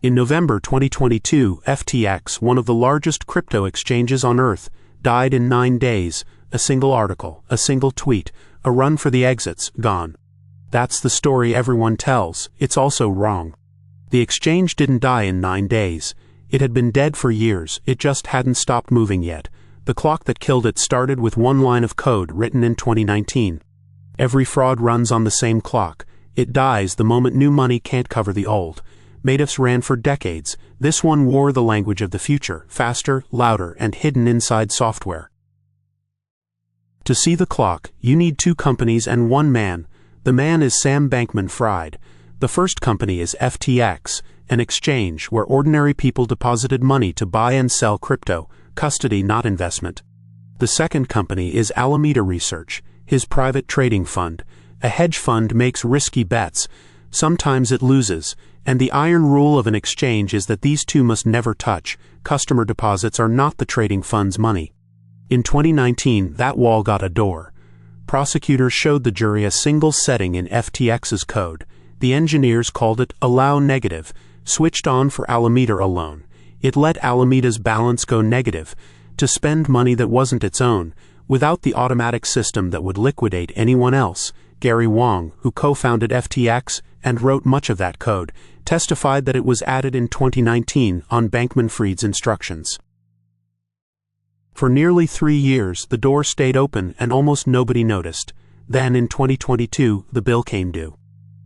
In November 2022, FTX, one of the largest crypto exchanges on Earth, died in 9 days. A single article, a single tweet, a run for the exits, gone. That's the story everyone tells. It's also wrong. The exchange didn't die in 9 days. It had been dead for years, it just hadn't stopped moving yet. The clock that killed it started with one line of code written in 2019. Every fraud runs on the same clock. It dies the moment new money can't cover the old. Madoffs ran for decades. This one wore the language of the future, faster, louder, and hidden inside software. To see the clock, you need 2 companies and 1 man. The man is Sam Bankman-Fried. The first company is FTX, an exchange where ordinary people deposited money to buy and sell crypto, custody not investment. The second company is Alameda Research, his private trading fund. A hedge fund makes risky bets. Sometimes it loses, and the iron rule of an exchange is that these 2 must never touch. Customer deposits are not the trading fund's money. In 2019, that wall got a door. Prosecutors showed the jury a single setting in FTX's code. The engineers called it allow negative, switched on for Alameda alone. It let Alameda's balance go negative, to spend money that wasn't its own, without the automatic system that would liquidate anyone else. Gary Wang, who co-founded FTX and wrote much of that code, testified that it was added in 2019 on Bankman-Fried's instructions. For nearly 3 years, the door stayed open and almost nobody noticed. Then, in 2022, the bill came due.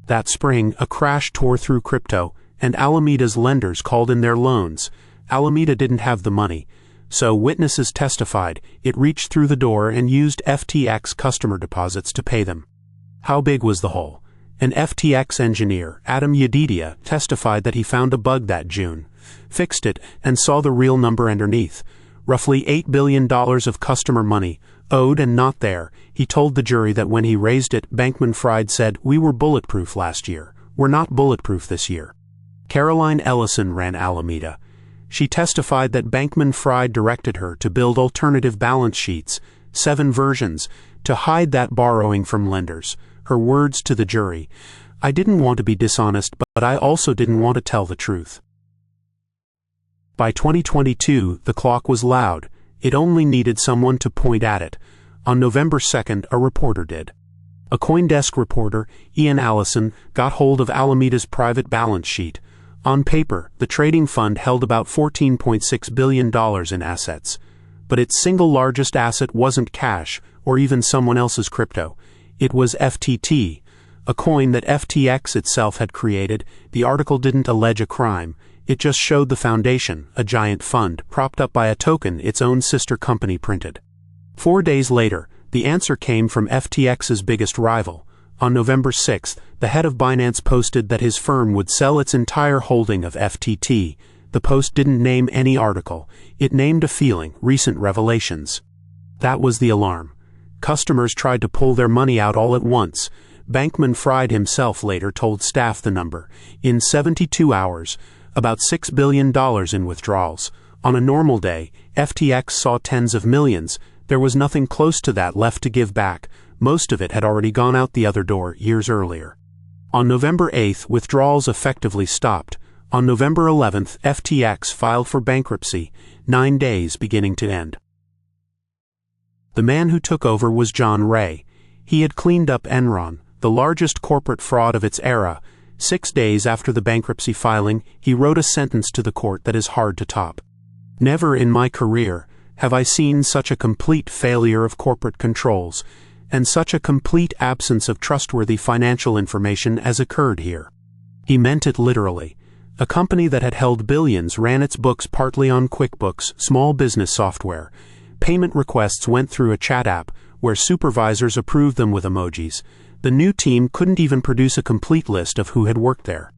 That spring, a crash tore through crypto, and Alameda's lenders called in their loans. Alameda didn't have the money, so witnesses testified it reached through the door and used FTX customer deposits to pay them. How big was the hole? An FTX engineer, Adam Yedidia, testified that he found a bug that June, fixed it, and saw the real number underneath. Roughly $8 billion of customer money, owed and not there. He told the jury that when he raised it, Bankman-Fried said, "We were bulletproof last year. We're not bulletproof this year." Caroline Ellison ran Alameda. She testified that Bankman-Fried directed her to build alternative balance sheets, 7 versions, to hide that borrowing from lenders. Her words to the jury, "I didn't want to be dishonest, but I also didn't want to tell the truth." By 2022, the clock was loud. It only needed someone to point at it. On November 2nd, a reporter did. A CoinDesk reporter, Ian Allison, got hold of Alameda's private balance sheet. On paper, the trading fund held about $14.6 billion in assets. But its single largest asset wasn't cash, or even someone else's crypto. It was FTT, a coin that FTX itself had created. The article didn't allege a crime. It just showed the foundation, a giant fund, propped up by a token its own sister company printed. 4 days later, the answer came from FTX's biggest rival. On November 6th, the head of Binance posted that his firm would sell its entire holding of FTT. The post didn't name any article. It named a feeling, recent revelations. That was the alarm. Customers tried to pull their money out all at once. Bankman-Fried himself later told staff the number. In 72 hours, about $6 billion in withdrawals. On a normal day, FTX saw tens of millions. There was nothing close to that left to give back. Most of it had already gone out the other door years earlier. On November 8th, withdrawals effectively stopped. On November 11th, FTX filed for bankruptcy, 9 days beginning to end. The man who took over was John Ray. He had cleaned up Enron, the largest corporate fraud of its era. 6 days after the bankruptcy filing, he wrote a sentence to the court that is hard to top. "Never in my career have I seen such a complete failure of corporate controls, and such a complete absence of trustworthy financial information as occurred here." He meant it literally. A company that had held billions ran its books partly on QuickBooks, small business software. Payment requests went through a chat app, where supervisors approved them with emojis. The new team couldn't even produce a complete list of who had worked there.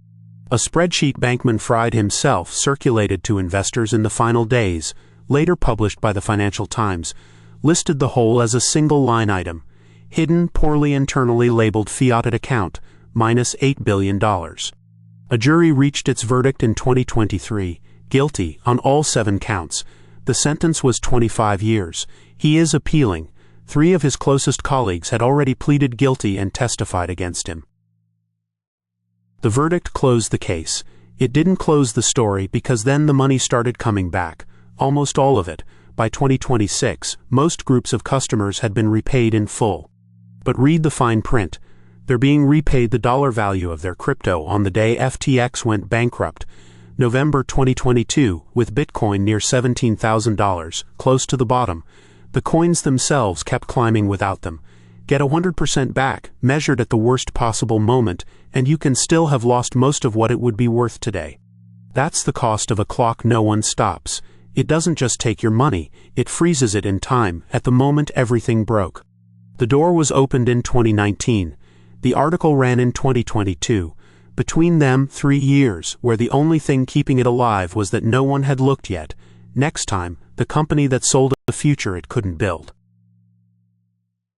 A spreadsheet Bankman-Fried himself circulated to investors in the final days, later published by the Financial Times, listed the whole as a single line item. Hidden, poorly internally labeled fiated account, minus $8 billion. A jury reached its verdict in 2023, guilty on all 7 counts. The sentence was 25 years. He is appealing. 3 of his closest colleagues had already pleaded guilty and testified against him. The verdict closed the case. It didn't close the story because then the money started coming back, almost all of it. By 2026, most groups of customers had been repaid in full. But read the fine print. They're being repaid the dollar value of their crypto on the day FTX went bankrupt, November 2022, with Bitcoin near $17,000, close to the bottom. The coins themselves kept climbing without them. Get 100% back, measured at the worst possible moment, and you can still have lost most of what it would be worth today. That's the cost of a clock no one stops. It doesn't just take your money, it freezes it in time, at the moment everything broke. The door was opened in 2019. The article ran in 2022. Between them, 3 years, where the only thing keeping it alive was that no one had looked yet. Next time, the company that sold the future it couldn't build.